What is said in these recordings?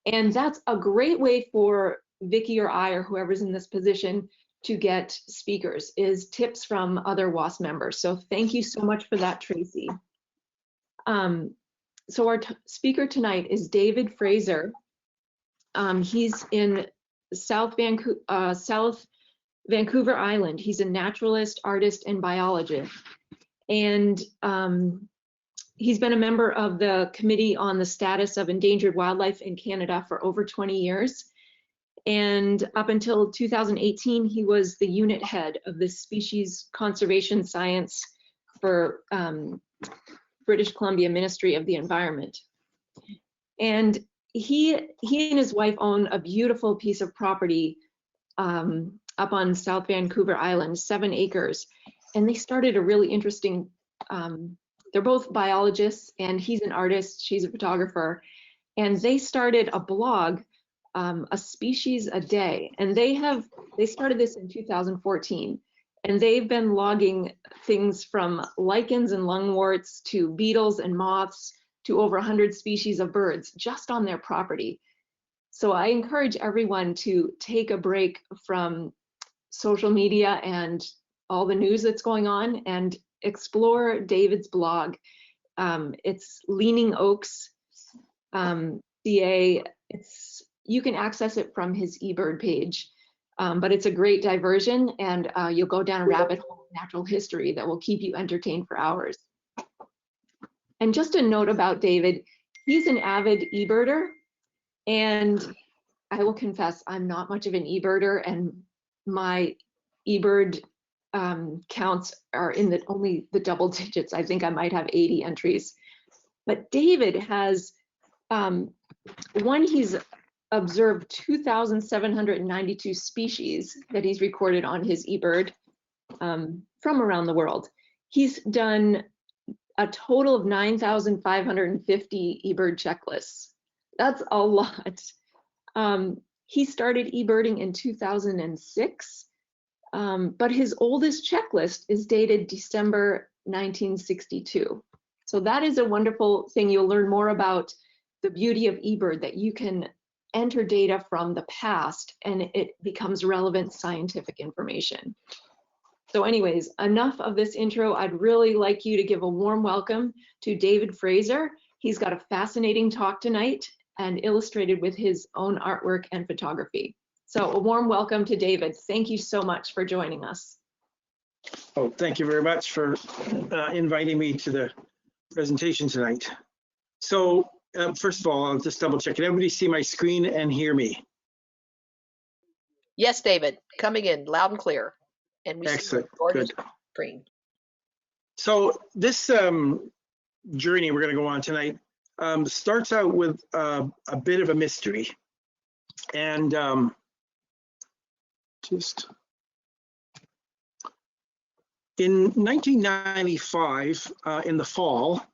And that's a great way for Vicki or I or whoever's in this position to get speakers, is tips from other WASP members. So thank you so much for that, Tracy. So our speaker tonight is David Fraser. He's in South Vancouver Island. He's a naturalist, artist, and biologist. And he's been a member of the Committee on the Status of Endangered Wildlife in Canada for over 20 years. And up until 2018, he was the unit head of the Species Conservation Science for British Columbia Ministry of the Environment. And he and his wife own a beautiful piece of property up on South Vancouver Island, 7 acres. And they started a really interesting, they're both biologists, and he's an artist, she's a photographer. And they started a blog, A Species a Day. And they started this in 2014. And they've been logging things from lichens and lungworts to beetles and moths to over 100 species of birds just on their property. So I encourage everyone to take a break from social media and all the news that's going on and explore David's blog. It's Leaning Oaks CA. You can access it from his eBird page. But it's a great diversion, and you'll go down a rabbit hole of natural history that will keep you entertained for hours. And just a note about David, he's an avid eBirder, and I will confess I'm not much of an eBirder, and my eBird counts are in only the double digits. I think I might have 80 entries. But David has he's observed 2,792 species that he's recorded on his eBird from around the world. He's done a total of 9,550 eBird checklists. That's a lot. He started eBirding in 2006, but his oldest checklist is dated December 1962. So that is a wonderful thing. You'll learn more about the beauty of eBird, that you can enter data from the past and it becomes relevant scientific information. So anyways, enough of this intro. I'd really like you to give a warm welcome to David Fraser. He's got a fascinating talk tonight and illustrated with his own artwork and photography. So a warm welcome to David. Thank you so much for joining us. Oh, thank you very much for inviting me to the presentation tonight. So first of all, I'll just double check. Can everybody see my screen and hear me? Yes, David, coming in loud and clear. And we excellent, see your good. Screen. So this journey we're going to go on tonight starts out with a bit of a mystery. And just in 1995, in the fall,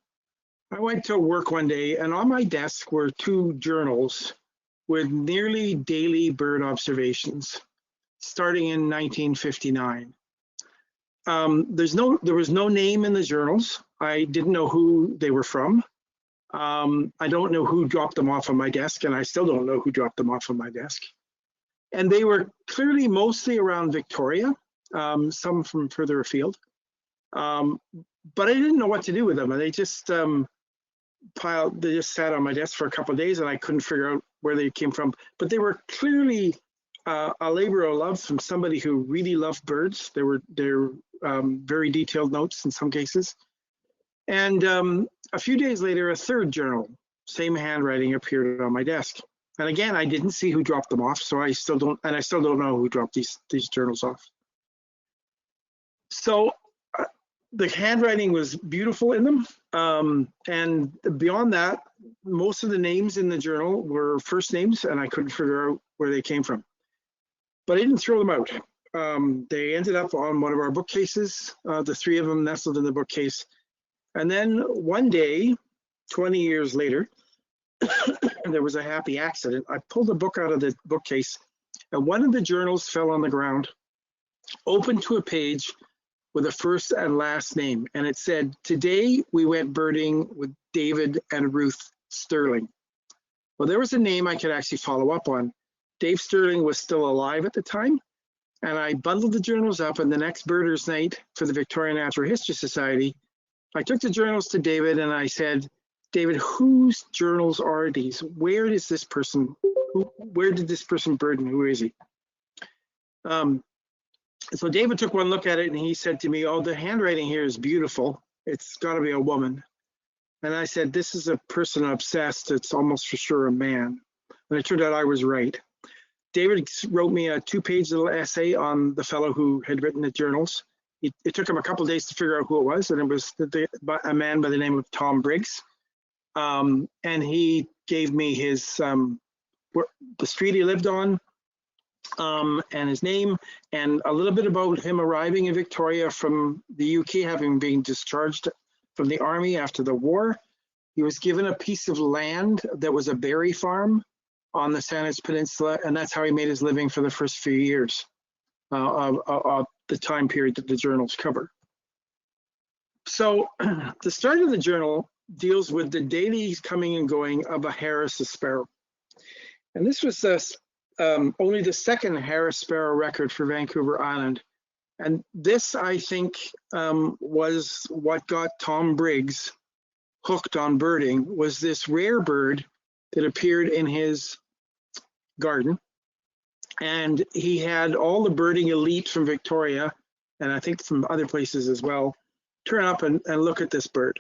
I went to work one day, and on my desk were 2 journals with nearly daily bird observations, starting in 1959. There was no name in the journals. I didn't know who they were from. I don't know who dropped them off on my desk, and I still don't know who dropped them off on my desk. And they were clearly mostly around Victoria, some from further afield. But I didn't know what to do with them, and they just they just sat on my desk for a couple of days, and I couldn't figure out where they came from. But they were clearly a labor of love from somebody who really loved birds. They're very detailed notes in some cases. And a few days later, a 3rd journal, same handwriting, appeared on my desk. And again, I didn't see who dropped them off, so I still don't know who dropped these journals off. So the handwriting was beautiful in them, and beyond that, most of the names in the journal were first names, and I couldn't figure out where they came from. But I didn't throw them out. They ended up on one of our bookcases, the 3 of them nestled in the bookcase. And then one day, 20 years later, there was a happy accident. I pulled a book out of the bookcase, and one of the journals fell on the ground, open to a page with a first and last name. And it said, "Today we went birding with David and Ruth Sterling." Well, there was a name I could actually follow up on. Dave Sterling was still alive at the time, and I bundled the journals up, and the next Birders Night for the Victoria Natural History Society, I took the journals to David and I said, David, whose journals are these? Where did this person bird and who is he? So David took one look at it and he said to me, oh, the handwriting here is beautiful. It's got to be a woman. And I said, this is a person obsessed. It's almost for sure a man. And it turned out I was right. David wrote me a 2-page little essay on the fellow who had written the journals. It took him a couple of days to figure out who it was, and it was a man by the name of Tom Briggs. And he gave me his the street he lived on, and his name, and a little bit about him arriving in Victoria from the UK, having been discharged from the army after the war. He was given a piece of land that was a berry farm on the Saanich Peninsula, and that's how he made his living for the first few years of the time period that the journals cover. So the start of the journal deals with the daily coming and going of a Harris sparrow. And this was only the second Harris sparrow record for Vancouver Island. And this, I think, was what got Tom Briggs hooked on birding, was this rare bird that appeared in his garden. And he had all the birding elite from Victoria, and I think from other places as well, turn up and look at this bird.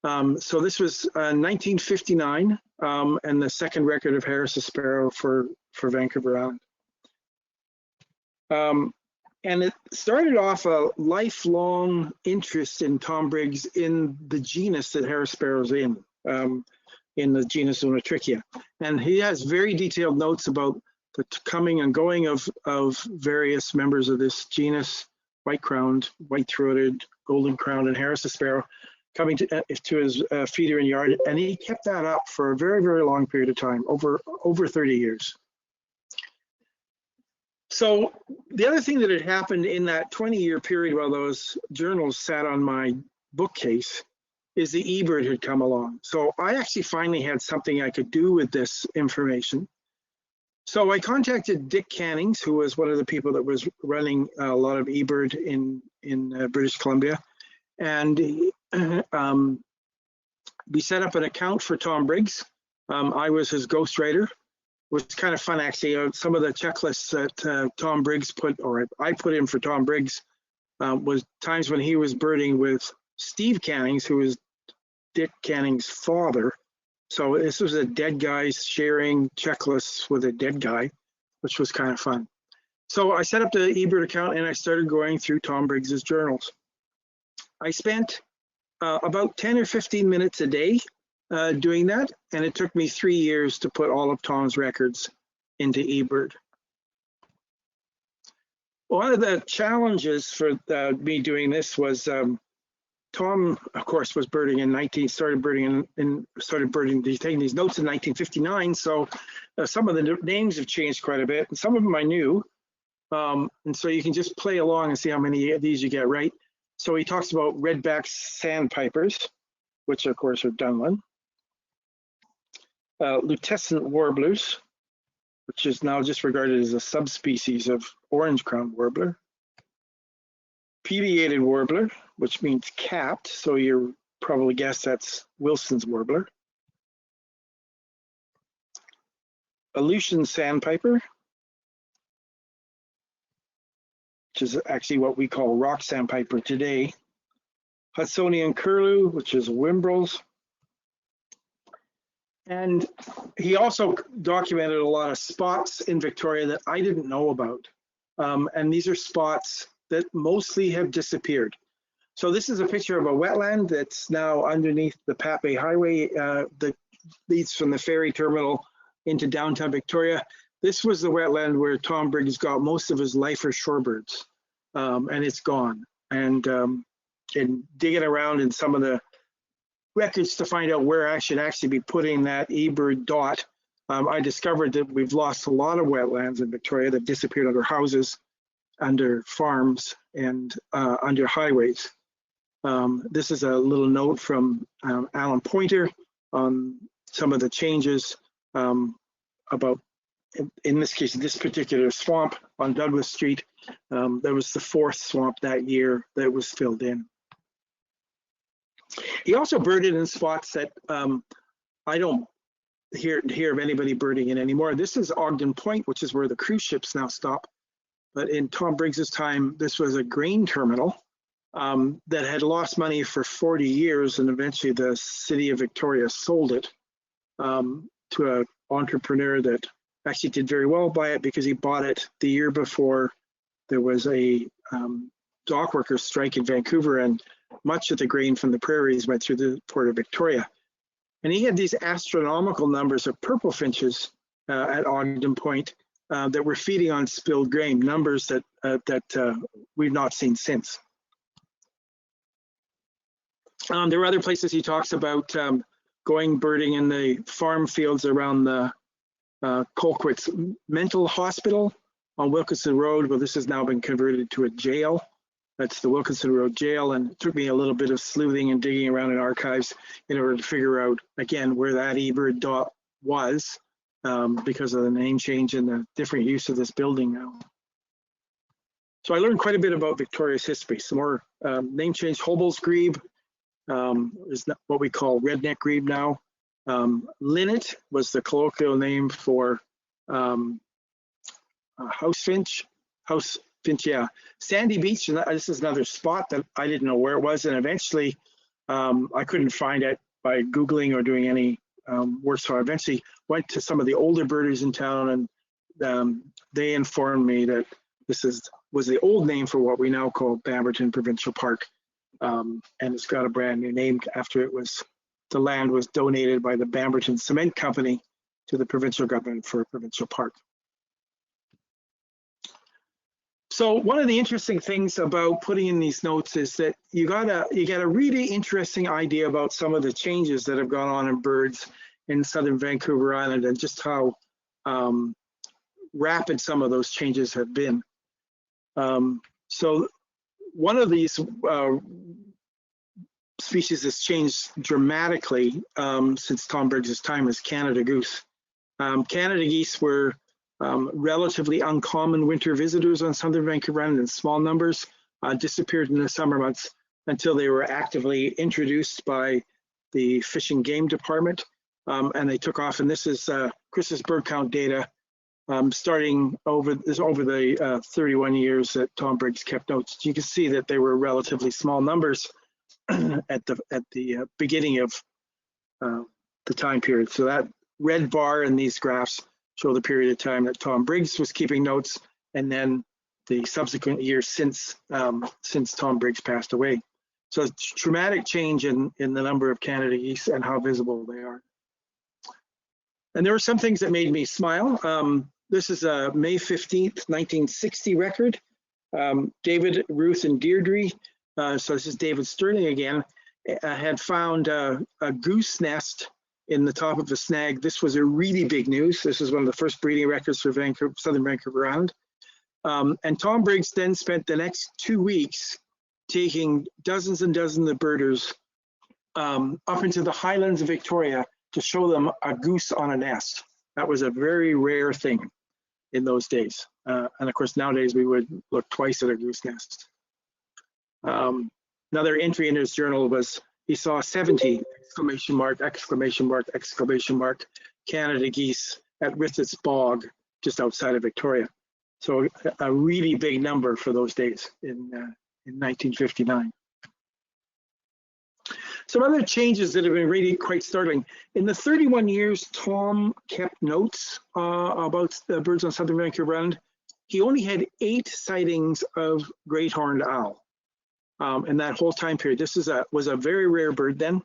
So this was 1959, and the second record of Harris sparrow for Vancouver Island. And it started off a lifelong interest in Tom Briggs in the genus that Harris sparrow's in the genus Zonotrichia. And he has very detailed notes about the coming and going of various members of this genus, white-crowned, white-throated, golden-crowned, and Harris sparrow, coming to his feeder and yard. And he kept that up for a very, very long period of time, over 30 years. So the other thing that had happened in that 20-year period while those journals sat on my bookcase is the eBird had come along. So I actually finally had something I could do with this information. So I contacted Dick Cannings, who was one of the people that was running a lot of eBird in British Columbia. And we set up an account for Tom Briggs. I was his ghostwriter. It was kind of fun, actually. Some of the checklists that Tom Briggs put, or I put in for Tom Briggs, was times when he was birding with Steve Cannings, who was Dick Cannings' father. So this was a dead guy sharing checklists with a dead guy, which was kind of fun. So I set up the eBird account and I started going through Tom Briggs's journals. I spent about 10 or 15 minutes a day doing that, and it took me 3 years to put all of Tom's records into eBird. One of the challenges for me doing this was Tom, of course, was birding started birding taking these notes in 1959. So some of the names have changed quite a bit, and some of them I knew. And so you can just play along and see how many of these you get right. So he talks about redback sandpipers, which of course are Dunlin. Lutescent warblers, which is now just regarded as a subspecies of orange-crowned warbler. Pileated warbler, which means capped, so you probably guess that's Wilson's warbler. Aleutian sandpiper, which is actually what we call rock sandpiper today. Hudsonian curlew, which is Wimbrels. And he also documented a lot of spots in Victoria that I didn't know about. And these are spots that mostly have disappeared. So this is a picture of a wetland that's now underneath the Pat Bay Highway that leads from the ferry terminal into downtown Victoria. This was the wetland where Tom Briggs got most of his lifer shorebirds, and it's gone. And digging around in some of the records to find out where I should actually be putting that eBird dot, I discovered that we've lost a lot of wetlands in Victoria that disappeared under houses, under farms, and under highways. This is a little note from Alan Pointer on some of the changes about, in this case, this particular swamp on Douglas Street. That was the 4th swamp that year that was filled in. He also birded in spots that I don't hear of anybody birding in anymore. This is Ogden Point, which is where the cruise ships now stop. But in Tom Briggs's time, this was a grain terminal that had lost money for 40 years, and eventually the city of Victoria sold it to an entrepreneur that actually did very well by it, because he bought it the year before there was a dock workers strike in Vancouver, and much of the grain from the prairies went through the port of Victoria. And he had these astronomical numbers of purple finches at Ogden Point that were feeding on spilled grain, numbers that we've not seen since. There are other places he talks about going birding in the farm fields around the Colquitt's Mental Hospital on Wilkinson Road. Well, this has now been converted to a jail. That's the Wilkinson Road Jail, and it took me a little bit of sleuthing and digging around in archives in order to figure out, again, where that eBird dot was, because of the name change and the different use of this building now. So I learned quite a bit about Victoria's history. Some more name change. Hobel's grebe is what we call redneck grebe now. Linnet was the colloquial name for house finch, yeah. Sandy Beach, and this is another spot that I didn't know where it was, and eventually I couldn't find it by Googling or doing any work, so I eventually went to some of the older birders in town, and they informed me that this was the old name for what we now call Bamberton Provincial Park, and it's got a brand new name after the land was donated by the Bamberton Cement Company to the provincial government for a provincial park. So one of the interesting things about putting in these notes is that you get a really interesting idea about some of the changes that have gone on in birds in southern Vancouver Island, and just how rapid some of those changes have been. So one of these species that's changed dramatically since Tom Briggs's time is Canada goose. Canada geese were relatively uncommon winter visitors on southern Vancouver Island in small numbers, disappeared in the summer months until they were actively introduced by the Fish and Game Department, and they took off. And this is Chris's bird count data starting over the 31 years that Tom Briggs kept notes. You can see that they were relatively small numbers at the beginning of the time period. So that red bar in these graphs show the period of time that Tom Briggs was keeping notes, and then the subsequent years since Tom Briggs passed away. So it's a dramatic change in the number of Canada geese and how visible they are. And there were some things that made me smile. This is a May 15th, 1960 record. David, Ruth, and Deirdre, so this is David Sterling again, had found a goose nest in the top of a snag. This was a really big news. This is one of the first breeding records for southern Vancouver Island. And Tom Briggs then spent the next 2 weeks taking dozens and dozens of birders up into the highlands of Victoria to show them a goose on a nest. That was a very rare thing in those days. And of course, nowadays we would look twice at a goose nest. Another entry in his journal was he saw 70 ! Canada geese at Rithit's Bog, just outside of Victoria. So a really big number for those days in 1959. Some other changes that have been really quite startling. In the 31 years Tom kept notes about the birds on southern Vancouver Island, he only had 8 sightings of great horned owl in that whole time period. This was a very rare bird then.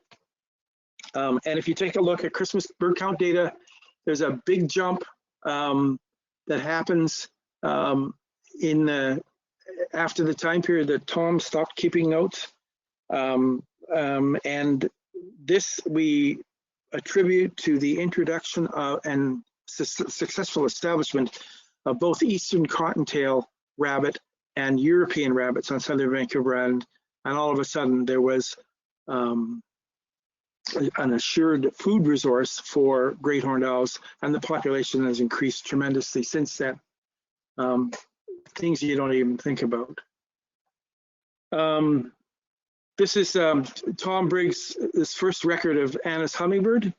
And if you take a look at Christmas bird count data, there's a big jump that happens after the time period that Tom stopped keeping notes. And this we attribute to the introduction and successful establishment of both eastern cottontail rabbit and European rabbits on southern Vancouver Island. And all of a sudden there was an assured food resource for great horned owls, and the population has increased tremendously since then. Things you don't even think about. This is Tom Briggs' first record of Anna's hummingbird.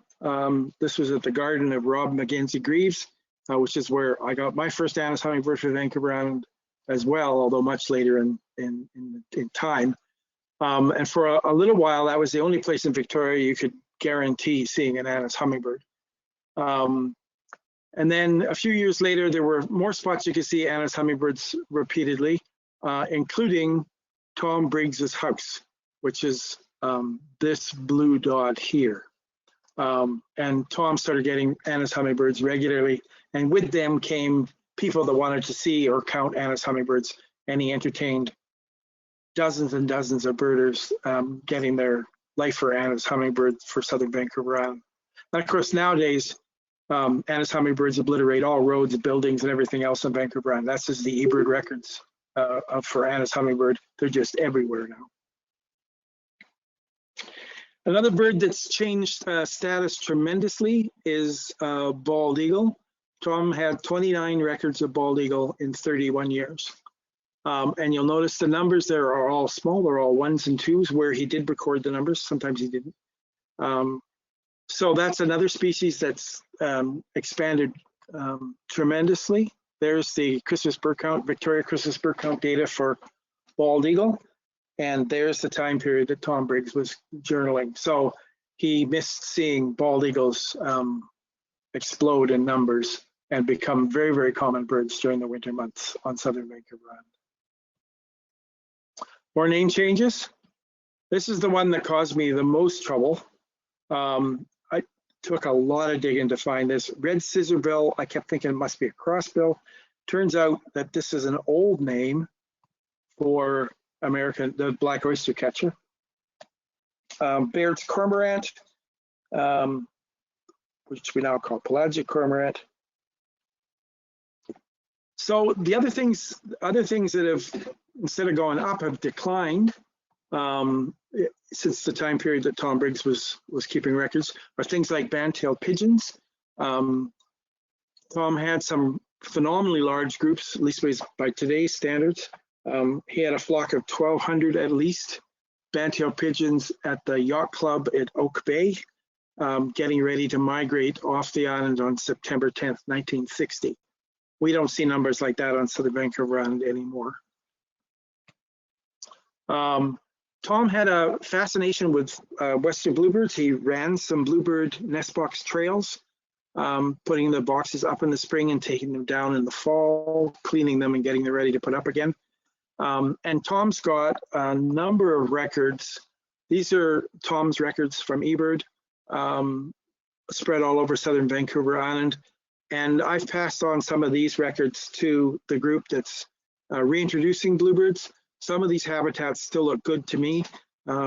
This was at the garden of Rob Mackenzie Greaves, which is where I got my first Anna's hummingbird for Vancouver Island as well, although much later in time. And for a little while, that was the only place in Victoria you could guarantee seeing an Anna's hummingbird. And then a few years later, there were more spots you could see Anna's hummingbirds repeatedly, including Tom Briggs's house, which is this blue dot here. And Tom started getting Anna's hummingbirds regularly, and with them came people that wanted to see or count Anna's hummingbirds, and he entertained dozens and dozens of birders getting their life for Anna's hummingbird for Southern Vancouver Island. And of course, nowadays, Anna's hummingbirds obliterate all roads, buildings, and everything else in Vancouver Island. That's just the eBird records for Anna's hummingbird. They're just everywhere now. Another bird that's changed status tremendously is bald eagle. Tom had 29 records of bald eagle in 31 years. And you'll notice the numbers there are all small. They're all ones and twos, where he did record the numbers. Sometimes he didn't. So that's another species that's expanded tremendously. There's the Christmas bird count, Victoria Christmas bird count data for bald eagle. And there's the time period that Tom Briggs was journaling. So he missed seeing bald eagles explode in numbers and become very, very common birds during the winter months on Southern Vancouver Island. More name changes. This is the one that caused me the most trouble. I took a lot of digging to find this. Red scissorbill, I kept thinking it must be a crossbill. Turns out that this is an old name for the black oyster catcher. Baird's cormorant, which we now call pelagic cormorant. So the other things that have, instead of going up, have declined since the time period that Tom Briggs was keeping records, are things like band-tailed pigeons. Tom had some phenomenally large groups, at least by today's standards. He had a flock of 1,200 at least band-tailed pigeons at the yacht club at Oak Bay, getting ready to migrate off the island on September 10th, 1960. We don't see numbers like that on Southern Vancouver Island anymore. Tom had a fascination with Western Bluebirds. He ran some bluebird nest box trails, putting the boxes up in the spring and taking them down in the fall, cleaning them and getting them ready to put up again. And Tom's got a number of records. These are Tom's records from eBird, spread all over Southern Vancouver Island. And I've passed on some of these records to the group that's reintroducing bluebirds. Some of these habitats still look good to me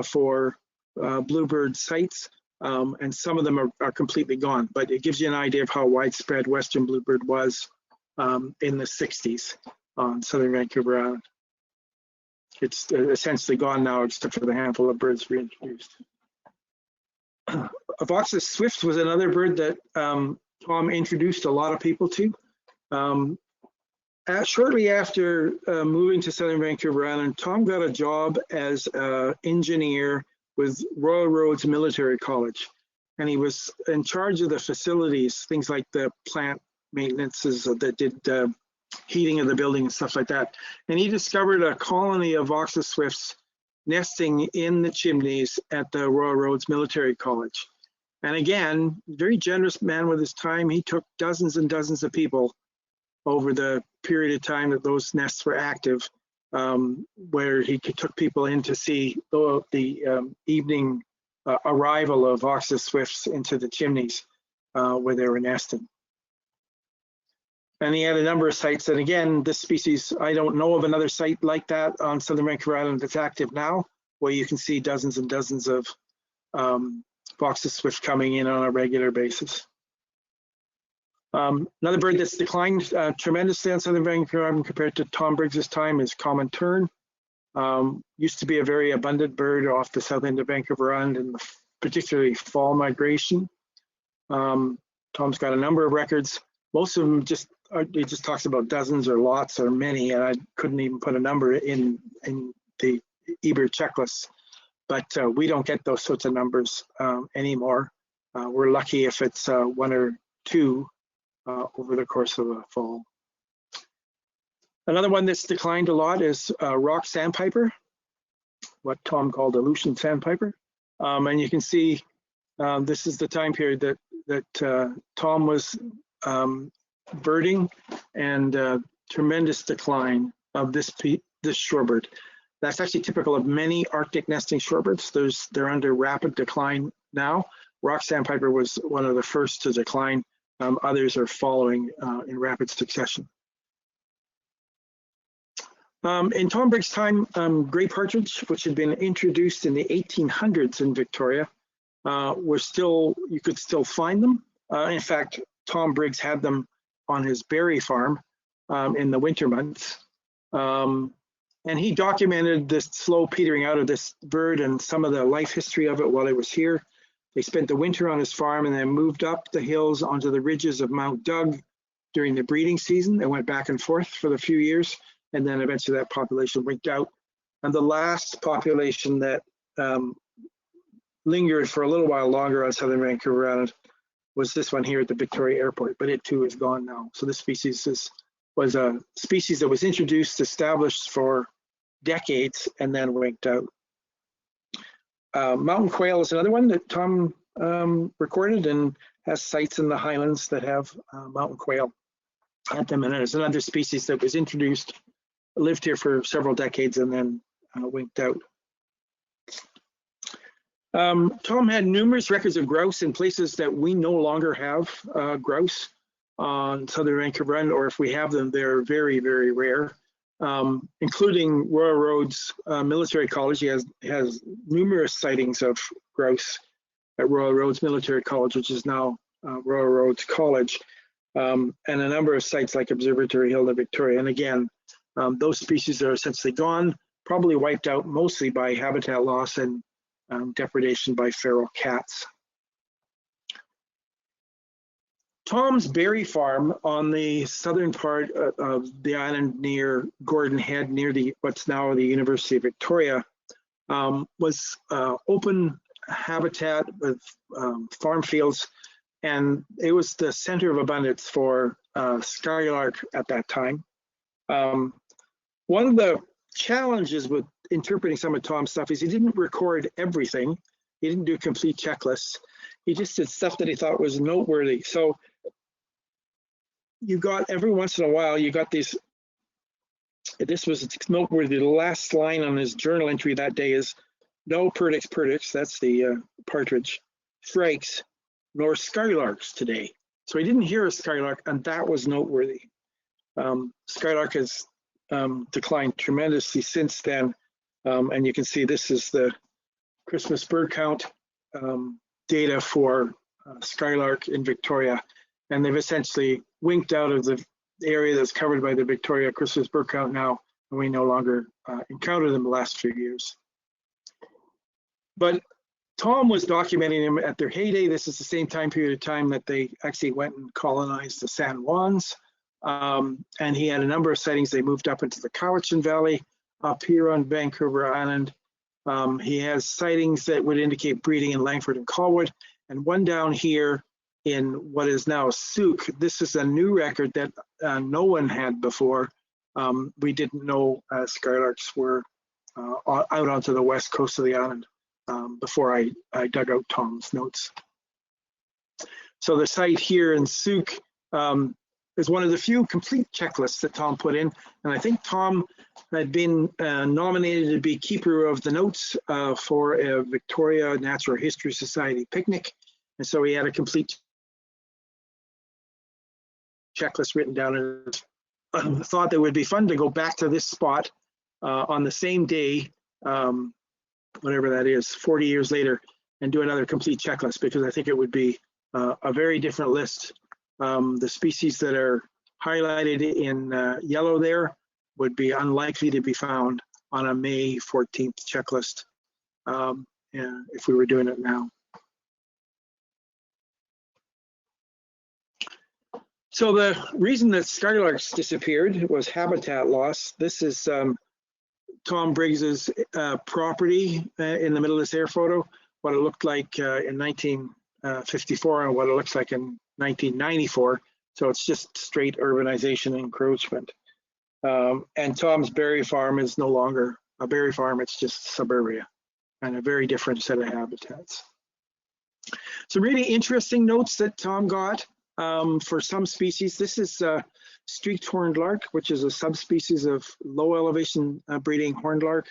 for bluebird sites, and some of them are completely gone. But it gives you an idea of how widespread Western Bluebird was in the 60s on Southern Vancouver Island. It's essentially gone now, except for the handful of birds reintroduced. Avoxus swift was another bird that Tom introduced a lot of people to. Shortly after moving to Southern Vancouver Island, Tom got a job as an engineer with Royal Roads Military College. And he was in charge of the facilities, things like the plant maintenances that did heating of the building and stuff like that. And he discovered a colony of Avoxus swifts nesting in the chimneys at the Royal Roads Military College. And again, very generous man with his time. He took dozens and dozens of people over the period of time that those nests were active, where he took people in to see the evening arrival of Avoxus swifts into the chimneys where they were nesting. And he had a number of sites. And again, this species, I don't know of another site like that on Southern Vancouver Island that's active now, where you can see dozens and dozens of Avoxus swift coming in on a regular basis. Another bird that's declined tremendously on Southern Vancouver Island compared to Tom Briggs's time is common tern. Used to be a very abundant bird off the south end of Vancouver Island in the particularly fall migration. Tom's got a number of records. Most of them it just talks about dozens or lots or many, and I couldn't even put a number in the eBird checklist. But we don't get those sorts of numbers anymore. We're lucky if it's 1 or 2 over the course of the fall. Another one that's declined a lot is rock sandpiper, what Tom called Aleutian sandpiper. And you can see this is the time period that Tom was birding, and tremendous decline of this shorebird. That's actually typical of many Arctic nesting shorebirds. They're under rapid decline now. Rock sandpiper was one of the first to decline. Others are following in rapid succession. In Tom Briggs' time, gray partridge, which had been introduced in the 1800s in Victoria, you could still find them. In fact, Tom Briggs had them on his berry farm in the winter months. And he documented this slow petering out of this bird and some of the life history of it while it was here. They spent the winter on his farm and then moved up the hills onto the ridges of Mount Doug during the breeding season. They went back and forth for a few years, and then eventually that population winked out. And the last population that lingered for a little while longer on southern Vancouver Island was this one here at the Victoria Airport, but it too is gone now. So this species was a species that was introduced, established for decades, and then winked out. Mountain quail is another one that Tom recorded and has sites in the highlands that have mountain quail at them. And there's another species that was introduced, lived here for several decades, and then winked out. Tom had numerous records of grouse in places that we no longer have grouse on southern Vancouver Island, or if we have them, they're very, very rare, including Royal Roads Military College. He has numerous sightings of grouse at Royal Roads Military College, which is now Royal Roads College, and a number of sites like Observatory Hill in Victoria. And again, those species are essentially gone, probably wiped out mostly by habitat loss and depredation by feral cats. Tom's berry farm on the southern part of the island near Gordon Head, near what's now the University of Victoria, was open habitat with farm fields, and it was the center of abundance for skylark at that time. One of the challenges with interpreting some of Tom's stuff is he didn't record everything. He didn't do complete checklists. He just did stuff that he thought was noteworthy. So you got, every once in a while, you got these, this was noteworthy. The last line on his journal entry that day is, no perdix, that's the partridge, strikes, nor skylarks today. So he didn't hear a skylark, and that was noteworthy. Skylark has declined tremendously since then. And you can see this is the Christmas bird count data for skylark in Victoria. And they've essentially winked out of the area that's covered by the Victoria Christmas bird count now, and we no longer encounter them the last few years. But Tom was documenting them at their heyday. This is the same time period of time that they actually went and colonized the San Juans. And he had a number of sightings. They moved up into the Cowichan Valley, up here on Vancouver Island. He has sightings that would indicate breeding in Langford and Colwood, and one down here in what is now Souk. This is a new record that no one had before. We didn't know skylarks were out onto the west coast of the island before I dug out Tom's notes. So the site here in Souk is one of the few complete checklists that Tom put in. And I think Tom had been nominated to be keeper of the notes for a Victoria Natural History Society picnic. And so he had a complete checklist written down, and thought that it would be fun to go back to this spot on the same day, whatever that is, 40 years later, and do another complete checklist, because I think it would be a very different list. The species that are highlighted in yellow there would be unlikely to be found on a May 14th checklist if we were doing it now. So the reason that skylarks disappeared was habitat loss. This is Tom Briggs's property in the middle of this air photo, what it looked like in 1954 and what it looks like in 1994. So it's just straight urbanization and encroachment. And Tom's berry farm is no longer a berry farm, it's just suburbia and a very different set of habitats. Some really interesting notes that Tom got for some species. This is streaked horned lark, which is a subspecies of low elevation breeding horned lark.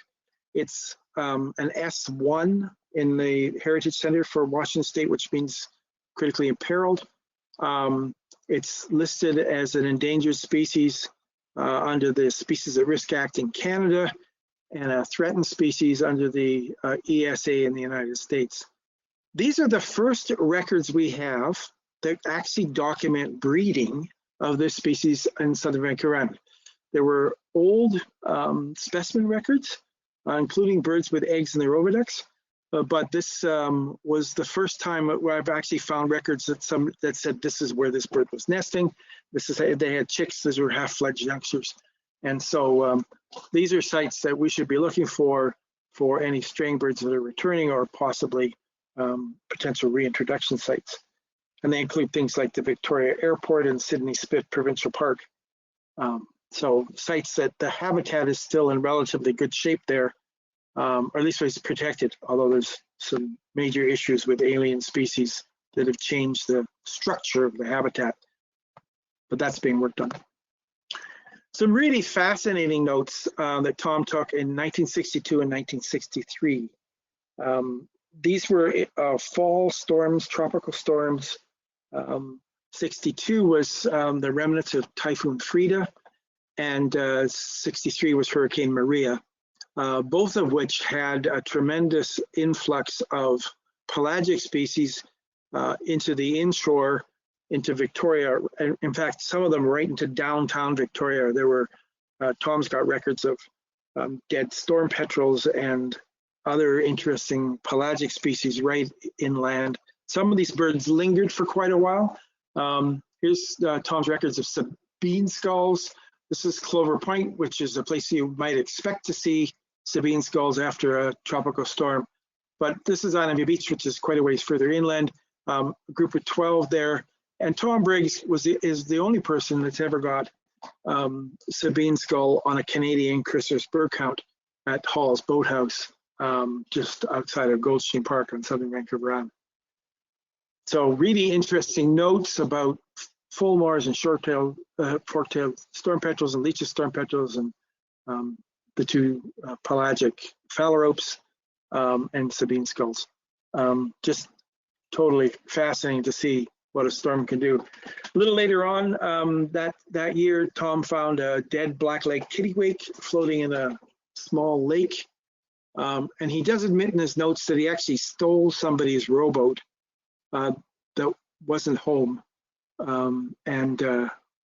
It's an S1 in the Heritage Center for Washington State, which means critically imperiled. It's listed as an endangered species under the Species at Risk Act in Canada, and a threatened species under the ESA in the United States. These are the first records we have that actually document breeding of this species in southern Vancouver Island. There were old specimen records, including birds with eggs in their oviducts, but this was the first time where I've actually found records that said this is where this bird was nesting. This is they had chicks. These were half-fledged youngsters, and so these are sites that we should be looking for any straying birds that are returning or possibly potential reintroduction sites. And they include things like the Victoria Airport and Sydney Spit Provincial Park. So sites that the habitat is still in relatively good shape there, or at least it's protected, although there's some major issues with alien species that have changed the structure of the habitat, but that's being worked on. Some really fascinating notes that Tom took in 1962 and 1963. These were fall storms, tropical storms. 62 was the remnants of Typhoon Frida, and 63 was Hurricane Maria, both of which had a tremendous influx of pelagic species into the inshore, into Victoria. And in fact, some of them right into downtown Victoria. There were, Tom's got records of dead storm petrels and other interesting pelagic species right inland. Some of these birds lingered for quite a while. Here's Tom's records of Sabine skulls. This is Clover Point, which is a place you might expect to see Sabine skulls after a tropical storm. But this is on Ivy Beach, which is quite a ways further inland. A group of 12 there. And Tom Briggs is the only person that's ever got Sabine skull on a Canadian Chrysalis bird count at Hall's Boathouse, just outside of Goldstein Park on southern Vancouver Island. So really interesting notes about fulmars and short-tailed, fork-tailed storm petrels and Leach's storm petrels, and the two pelagic phalaropes and Sabine skulls. Just totally fascinating to see what a storm can do. A little later on that year, Tom found a dead black-legged kittiwake floating in a small lake. And he does admit in his notes that he actually stole somebody's rowboat that wasn't home, and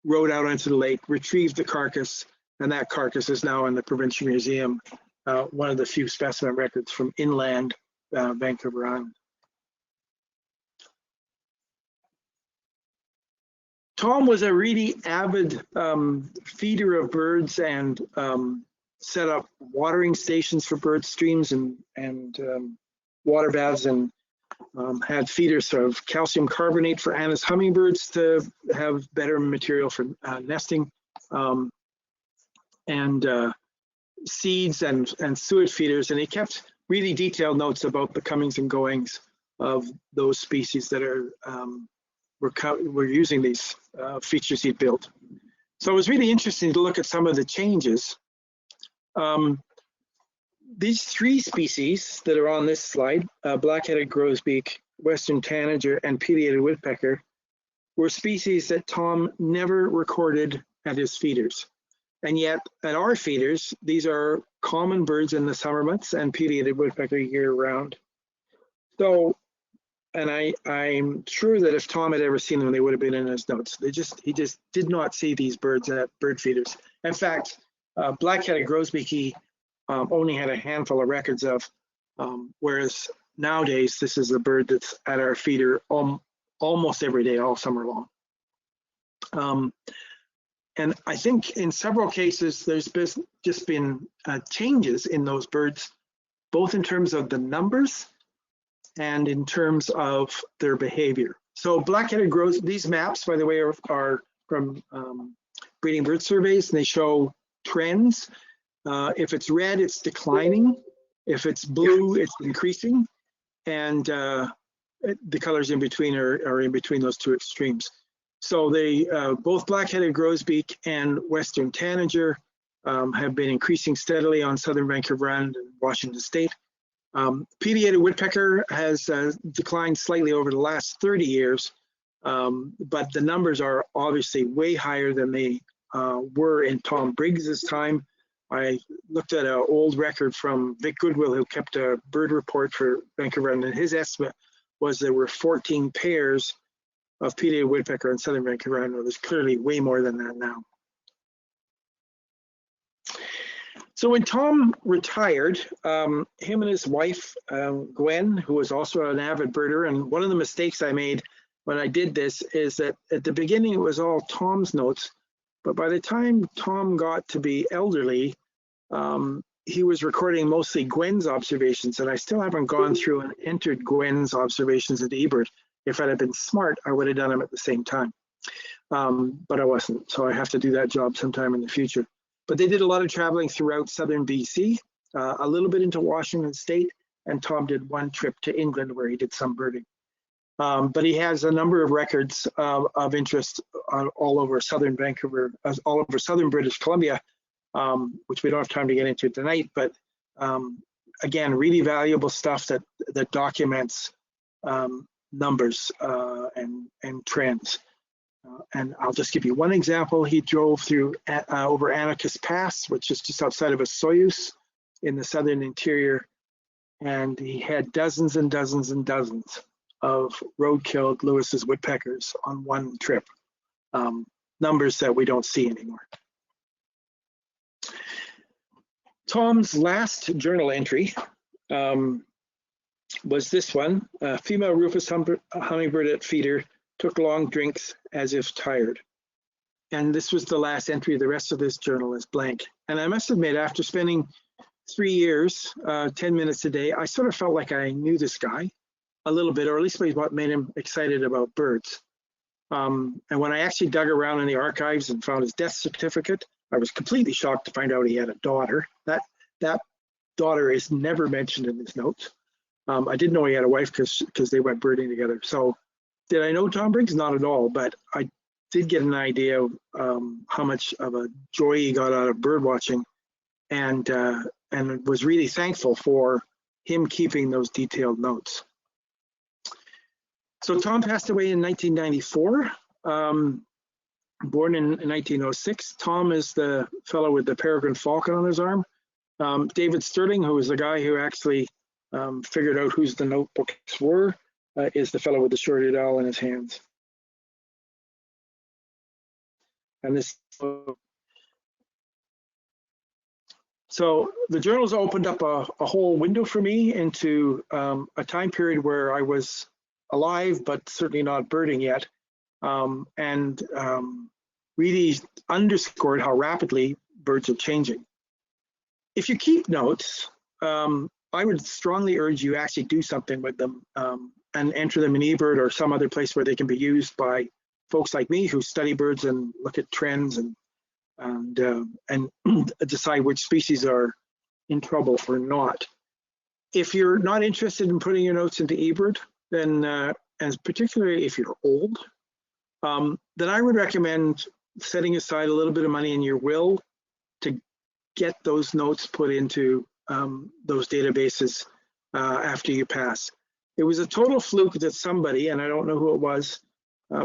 rowed out onto the lake, retrieved the carcass, and that carcass is now in the Provincial Museum, one of the few specimen records from inland Vancouver Island. Tom was a really avid feeder of birds and set up watering stations for bird streams and water baths, and had feeders of calcium carbonate for Anna's hummingbirds to have better material for nesting, and seeds and suet feeders. And he kept really detailed notes about the comings and goings of those species that are were using these features he'd built. So it was really interesting to look at some of the changes. These three species that are on this slide, black-headed grosbeak, western tanager, and pileated woodpecker, were species that Tom never recorded at his feeders. And yet at our feeders, these are common birds in the summer months and pileated woodpecker year-round. So, and I'm sure that if Tom had ever seen them, they would have been in his notes. He just did not see these birds at bird feeders. In fact, black-headed grosbeak he only had a handful of records of, whereas nowadays this is a bird that's at our feeder almost every day, all summer long. And I think in several cases, there's just been changes in those birds, both in terms of the numbers and in terms of their behavior. So black-headed grouse, these maps, by the way, are from breeding bird surveys, and they show trends. If it's red, it's declining. If it's blue, it's increasing. And the colors in between are in between those two extremes. So they both black-headed grosbeak and western tanager have been increasing steadily on southern Vancouver Island and Washington State. Pileated woodpecker has declined slightly over the last 30 years, but the numbers are obviously way higher than they were in Tom Briggs's time. I looked at an old record from Vic Goodwill, who kept a bird report for Vancouver Island, and his estimate was there were 14 pairs of pileated woodpecker in southern Vancouver Island. There's clearly way more than that now. So when Tom retired, him and his wife, Gwen, who was also an avid birder, and one of the mistakes I made when I did this is that at the beginning it was all Tom's notes, but by the time Tom got to be elderly, he was recording mostly Gwen's observations, and I still haven't gone through and entered Gwen's observations into eBird. If I'd have been smart, I would have done them at the same time, but I wasn't, so I have to do that job sometime in the future. But they did a lot of traveling throughout southern BC, a little bit into Washington State, and Tom did one trip to England where he did some birding. But he has a number of records of interest all over southern Vancouver, all over southern British Columbia, which we don't have time to get into tonight. But again, really valuable stuff that documents numbers and trends. And I'll just give you one example. He drove through over Anarchist Pass, which is just outside of Soyuz in the southern interior, and he had dozens and dozens and dozens of road-killed Lewis's woodpeckers on one trip, numbers that we don't see anymore. Tom's last journal entry was this one: female rufous hummingbird at feeder took long drinks as if tired. And this was the last entry. The rest of this journal is blank. And I must admit, after spending 3 years, 10 minutes a day, I sort of felt like I knew this guy a little bit, or at least what made him excited about birds. And when I actually dug around in the archives and found his death certificate, I was completely shocked to find out he had a daughter. That daughter is never mentioned in his notes. I didn't know he had a wife because they went birding together. So did I know Tom Briggs? Not at all, but I did get an idea of how much of a joy he got out of bird watching, and was really thankful for him keeping those detailed notes. So Tom passed away in 1994, born in 1906. Tom is the fellow with the peregrine falcon on his arm. David Sterling, who was the guy who actually figured out whose the notebooks were, is the fellow with the short-eared owl in his hands. And this, so the journals opened up a whole window for me into a time period where I was alive, but certainly not birding yet, and really underscored how rapidly birds are changing. If you keep notes, I would strongly urge you actually do something with them and enter them in eBird or some other place where they can be used by folks like me who study birds and look at trends and decide which species are in trouble or not. If you're not interested in putting your notes into eBird, then, and particularly if you're old, then I would recommend setting aside a little bit of money in your will to get those notes put into those databases after you pass. It was a total fluke that somebody, and I don't know who it was,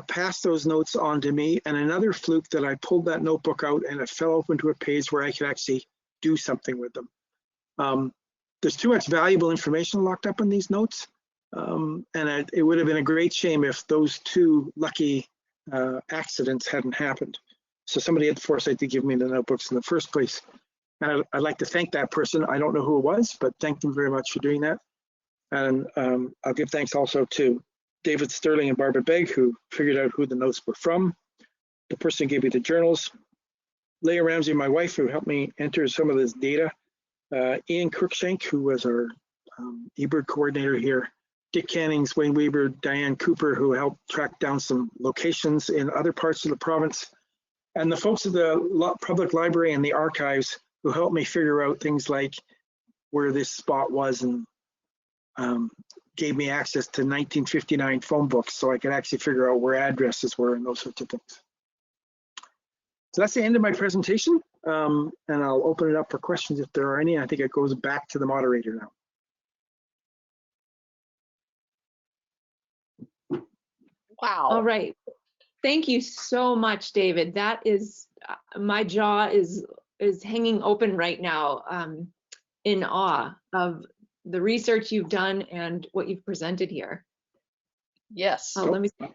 passed those notes on to me, and another fluke that I pulled that notebook out and it fell open to a page where I could actually do something with them. There's too much valuable information locked up in these notes, and it would have been a great shame if those two lucky accidents hadn't happened. So somebody had the foresight to give me the notebooks in the first place. And I'd like to thank that person. I don't know who it was, but thank them very much for doing that. And I'll give thanks also to David Sterling and Barbara Begg, who figured out who the notes were from. the person who gave me the journals, Leah Ramsey, my wife, who helped me enter some of this data, Ian Cruikshank, who was our eBird coordinator here, Dick Cannings, Wayne Weber, Diane Cooper, who helped track down some locations in other parts of the province, and the folks at the public library and the archives who helped me figure out things like where this spot was, and gave me access to 1959 phone books so I could actually figure out where addresses were and those sorts of things. So that's the end of my presentation, and I'll open it up for questions if there are any. I think it goes back to the moderator now. Wow. All right. Thank you so much, David. That is, my jaw is hanging open right now, in awe of the research you've done and what you've presented here. Yes. Oh, let me see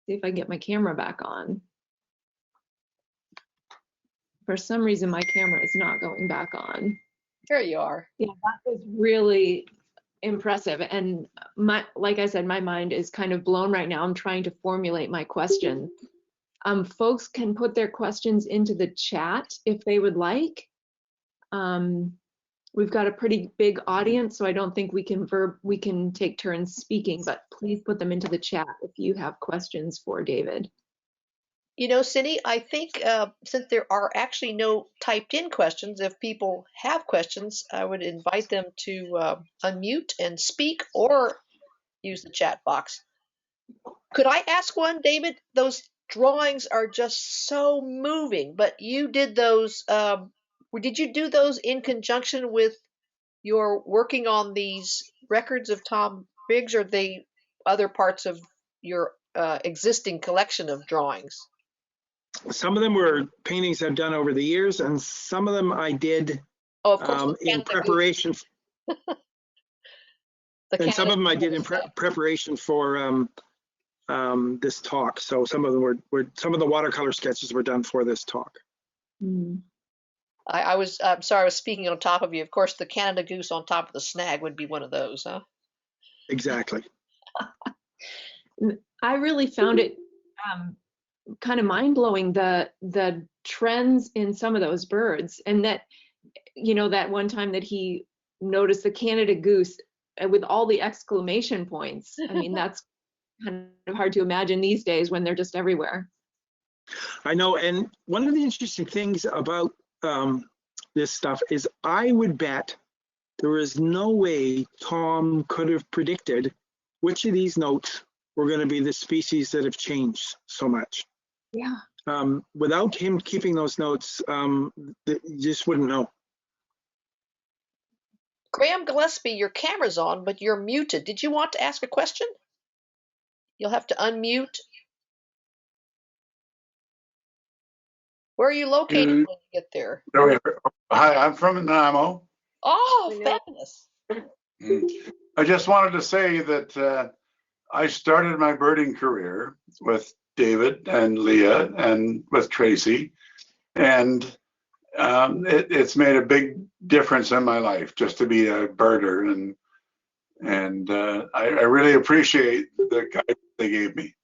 if I can get my camera back on. For some reason, my camera is not going back on. There you are. Yeah, that was really impressive. And like I said, my mind is kind of blown right now. I'm trying to formulate my question. Folks can put their questions into the chat if they would like. We've got a pretty big audience, so I don't think we can take turns speaking, but please put them into the chat if you have questions for David. You know, Cindy, I think since there are actually no typed in questions, if people have questions, I would invite them to unmute and speak or use the chat box. Could I ask one, David? Those drawings are just so moving, but you did those, did you do those in conjunction with your working on these records of Tom Briggs, or the other parts of your existing collection of drawings? Some of them were paintings I've done over the years, and some of them I did in preparation. And some of them I did in preparation for this talk. So some of them were some of the watercolor sketches were done for this talk. Mm. I'm sorry, I was speaking on top of you. Of course, the Canada goose on top of the snag would be one of those, huh? Exactly. I really found it kind of mind-blowing, the trends in some of those birds, and that, you know, that one time that he noticed the Canada goose with all the exclamation points. I mean, that's kind of hard to imagine these days when they're just everywhere. I know, and one of the interesting things about this stuff is I would bet there is no way Tom could have predicted which of these notes were going to be the species that have changed so much. Yeah. Without him keeping those notes, you just wouldn't know. Graham Gillespie, your camera's on, but you're muted. Did you want to ask a question? You'll have to unmute. Where are you located when you get there? Hi, I'm from Nanaimo. Oh, fabulous. I just wanted to say that I started my birding career with David and Leah and with Tracy, and it's made a big difference in my life just to be a birder, and I really appreciate the guidance they gave me.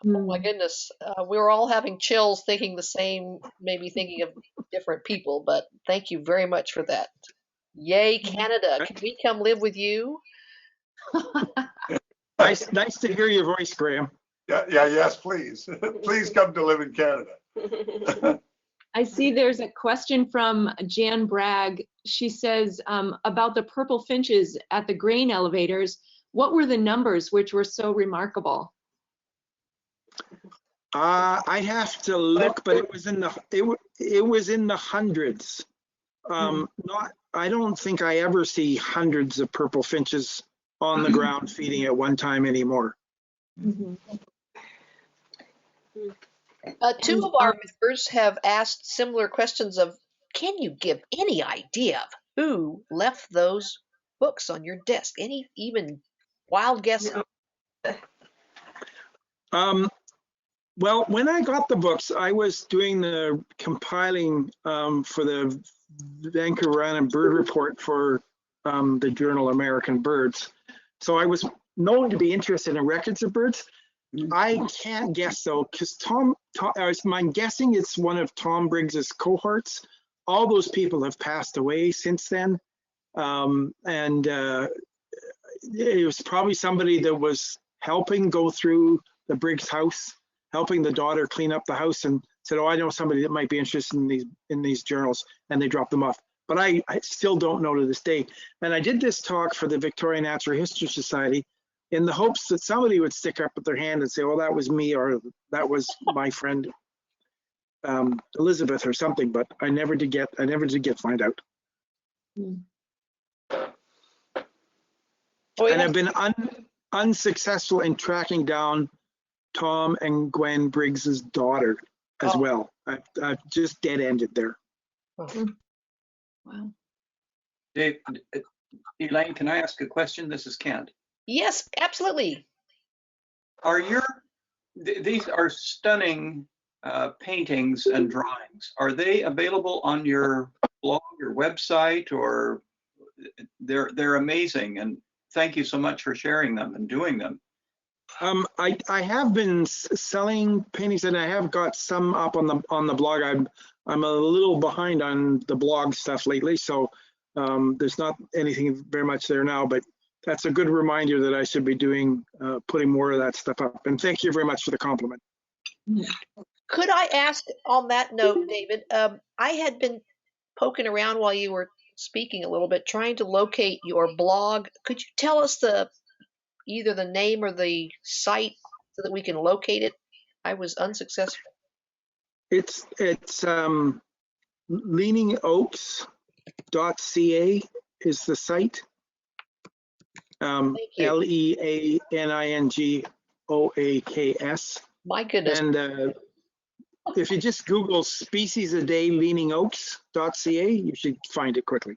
Oh my goodness, we were all having chills thinking the same, maybe thinking of different people, but thank you very much for that. Yay, Canada. Can we come live with you? Nice to hear your voice, Graham. Yes, please. Please come to live in Canada. I see there's a question from Jan Bragg. She says about the purple finches at the grain elevators, what were the numbers which were so remarkable? I'd have to look, but it was in the hundreds. I don't think I ever see hundreds of purple finches on the ground feeding at one time anymore. Mm-hmm. Two of our members have asked similar questions of, can you give any idea of who left those books on your desk? Any even wild guesses? Well, when I got the books, I was doing the compiling for the Vancouver Island Bird Report for the journal American Birds. So I was known to be interested in records of birds. I can't guess though, because I'm guessing it's one of Tom Briggs's cohorts. All those people have passed away since then. And it was probably somebody that was helping go through the Briggs house, helping the daughter clean up the house, and said, oh, I know somebody that might be interested in these journals, and they dropped them off. But I still don't know to this day. And I did this talk for the Victorian Natural History Society in the hopes that somebody would stick up with their hand and say, well, that was me, or that was my friend Elizabeth or something, but I never did get find out. And I've been unsuccessful in tracking down Tom and Gwen Briggs's daughter as well. I've just dead ended there. Wow. Dave, Elaine, can I ask a question? This is Kent. Yes, absolutely. These are stunning paintings and drawings. Are they available on your blog or website, or they're amazing? And thank you so much for sharing them and doing them. I have been selling paintings, and I have got some up on the blog. I'm a little behind on the blog stuff lately, so there's not anything very much there now, but that's a good reminder that I should be doing, putting more of that stuff up. And thank you very much for the compliment. Could I ask on that note, David, I had been poking around while you were speaking a little bit, trying to locate your blog. Could you tell us either the name or the site so that we can locate it? I was unsuccessful. It's leaningoaks.ca is the site. LEANINGOAKS. My goodness. And if you just Google species a day leaningoaks.ca, you should find it quickly.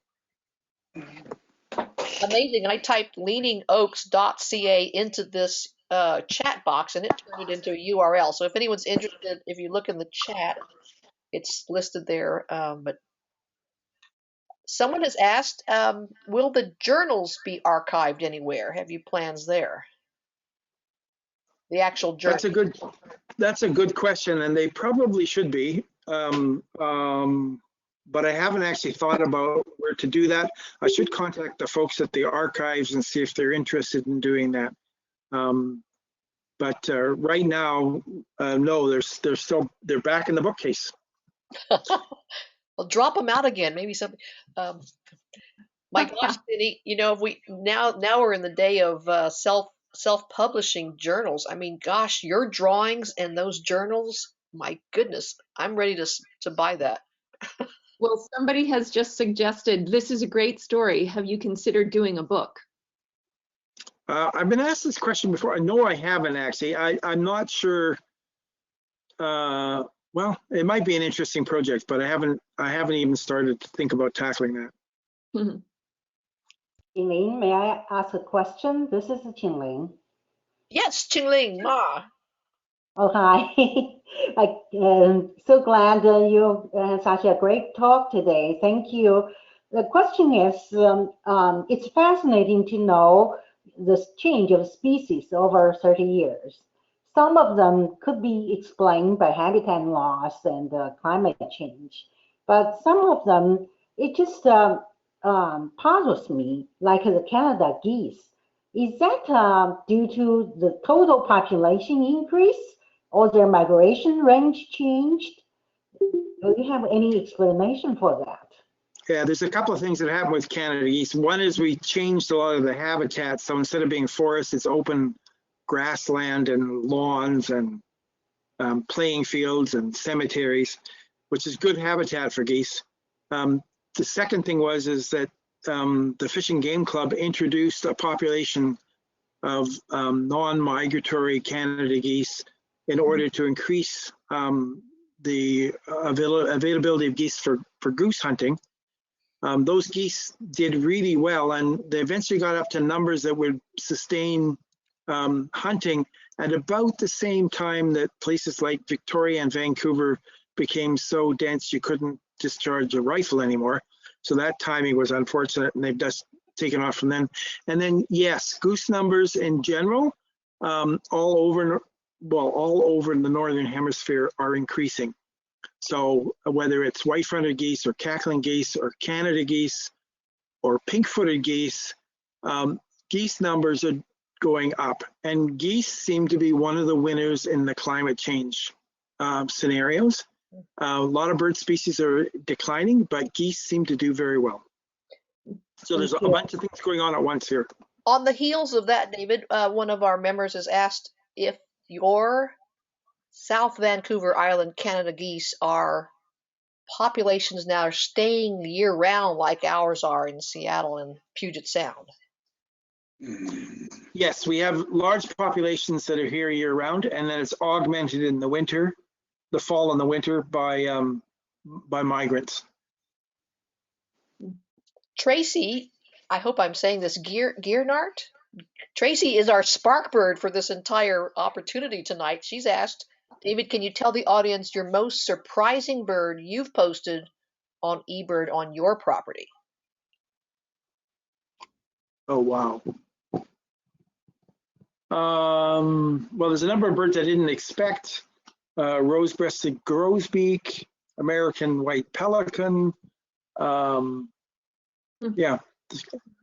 Amazing. I typed leaningoaks.ca into this chat box, and it turned it into a URL. So if anyone's interested, if you look in the chat, it's listed there. But someone has asked, will the journals be archived anywhere? Have you plans there? The actual journal. That's a good question, and they probably should be. But I haven't actually thought about where to do that. I should contact the folks at the archives and see if they're interested in doing that. But right now, no, they're back in the bookcase. Well, drop them out again. Maybe something. My gosh, Cindy, if we now we're in the day of self-publishing journals. I mean, gosh, your drawings and those journals. My goodness, I'm ready to buy that. Well, somebody has just suggested, this is a great story. Have you considered doing a book? I've been asked this question before. No, I haven't actually. I'm not sure. Well, it might be an interesting project, but I haven't even started to think about tackling that. Elaine, may I ask a question? This is Qingling. Yes, Qingling, Ma. Oh, hi. I'm so glad you had such a great talk today. Thank you. The question is, it's fascinating to know this change of species over 30 years. Some of them could be explained by habitat loss and climate change, but some of them, it just puzzles me, like the Canada geese. Is that due to the total population increase, or their migration range changed? Do you have any explanation for that? Yeah, there's a couple of things that happen with Canada geese. One is we changed a lot of the habitat. So instead of being forest, it's open grassland and lawns and playing fields and cemeteries, which is good habitat for geese. The second thing is that the Fish and Game Club introduced a population of non-migratory Canada geese in order to increase the availability of geese for goose hunting. Those geese did really well, and they eventually got up to numbers that would sustain hunting at about the same time that places like Victoria and Vancouver became so dense you couldn't discharge a rifle anymore. So that timing was unfortunate, and they've just taken off from then. And then, yes, goose numbers in general, all over well, all over in the Northern Hemisphere are increasing. So whether it's white-fronted geese or cackling geese or Canada geese or pink-footed geese, geese numbers are going up. And geese seem to be one of the winners in the climate change scenarios. A lot of bird species are declining, but geese seem to do very well. So there's a bunch of things going on at once here. On the heels of that, David, one of our members has asked if your South Vancouver Island Canada geese are populations now are staying year round like ours are in Seattle and Puget Sound. Yes, we have large populations that are here year round, and then it's augmented in the winter, the fall and the winter by migrants. Tracy, I hope I'm saying this, Gearnart? Tracy is our spark bird for this entire opportunity tonight. She's asked, David, can you tell the audience your most surprising bird you've posted on eBird on your property? Oh, wow. Well, there's a number of birds I didn't expect. Rose-breasted grosbeak, American white pelican. Yeah,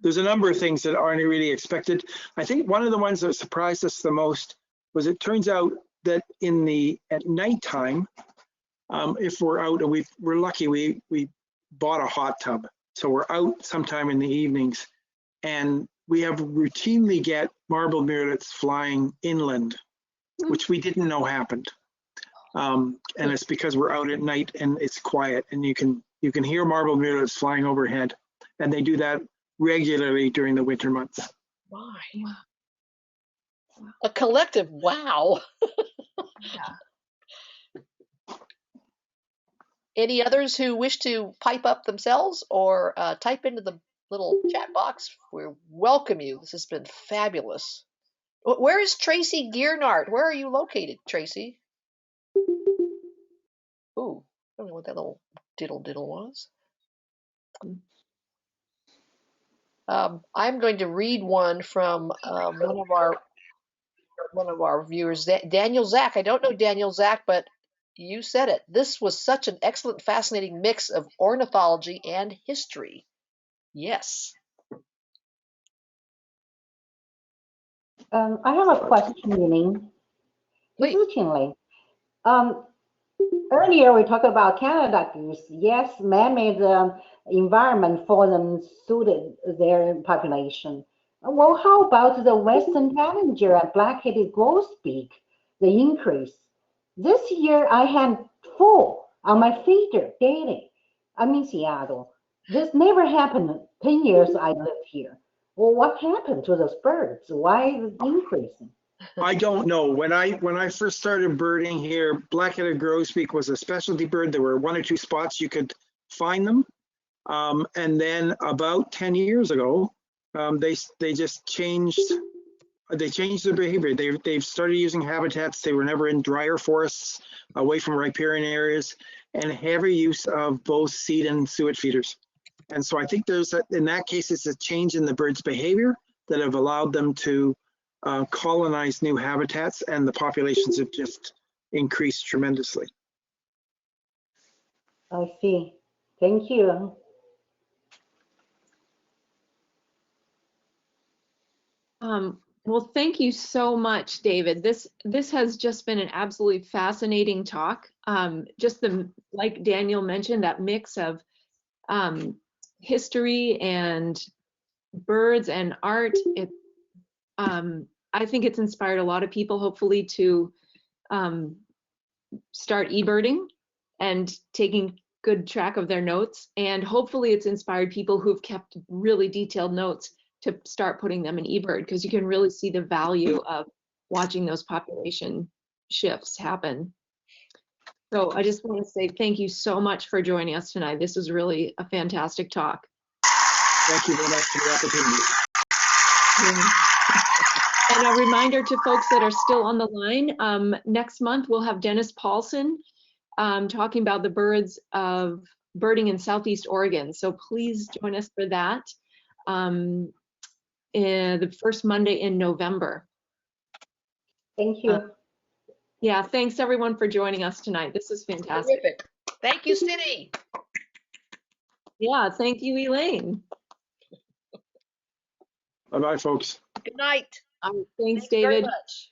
there's a number of things that aren't really expected. I think one of the ones that surprised us the most was it turns out that at nighttime, if we're out and we're lucky, we bought a hot tub, so we're out sometime in the evenings, and we have routinely get marbled murrelets flying inland, which we didn't know happened. And it's because we're out at night and it's quiet, and you can hear marbled murrelets flying overhead, and they do that regularly during the winter months. My. A collective wow. Yeah. Any others who wish to pipe up themselves or type into the little chat box? We welcome you. This has been fabulous. Where is Tracy Gearnart? Where are you located, Tracy? Ooh, I don't know what that little diddle was. I'm going to read one from one of our viewers, Daniel Zach. I don't know Daniel Zach, but you said it. This was such an excellent, fascinating mix of ornithology and history. Yes. I have a question, Ying. Please. Earlier we talked about Canada geese. Yes, man-made environment for them suited their population. Well, how about the Western Tanager and black-headed grosbeak, the increase? This year I had 4 on my feeder daily. I'm in Seattle. This never happened 10 years I lived here. Well, what happened to those birds? Why is it increasing? I don't know. When I first started birding here, black-headed grosbeak was a specialty bird. There were 1 or 2 spots you could find them. And then about 10 years ago, they just changed. They changed their behavior. They've started using habitats they were never in, drier forests, away from riparian areas, and heavy use of both seed and suet feeders. And so I think in that case, it's a change in the bird's behavior that have allowed them to colonize new habitats, and the populations have just increased tremendously. I see. Thank you. Well, thank you so much, David. This has just been an absolutely fascinating talk. Just like Daniel mentioned, that mix of history and birds and art. I think it's inspired a lot of people, hopefully, to start eBirding and taking good track of their notes. And hopefully it's inspired people who've kept really detailed notes to start putting them in eBird, because you can really see the value of watching those population shifts happen. So I just want to say thank you so much for joining us tonight. This was really a fantastic talk. Thank you very much for the opportunity. And a reminder to folks that are still on the line, next month we'll have Dennis Paulson talking about the birds of birding in Southeast Oregon. So please join us for that. The first Monday in November. Thank you. Yeah, thanks everyone for joining us tonight. This is fantastic. Terrific. Thank you, Cindy. Yeah, thank you, Elaine. Bye-bye, folks. Good night. Thanks, Thank you very David. much.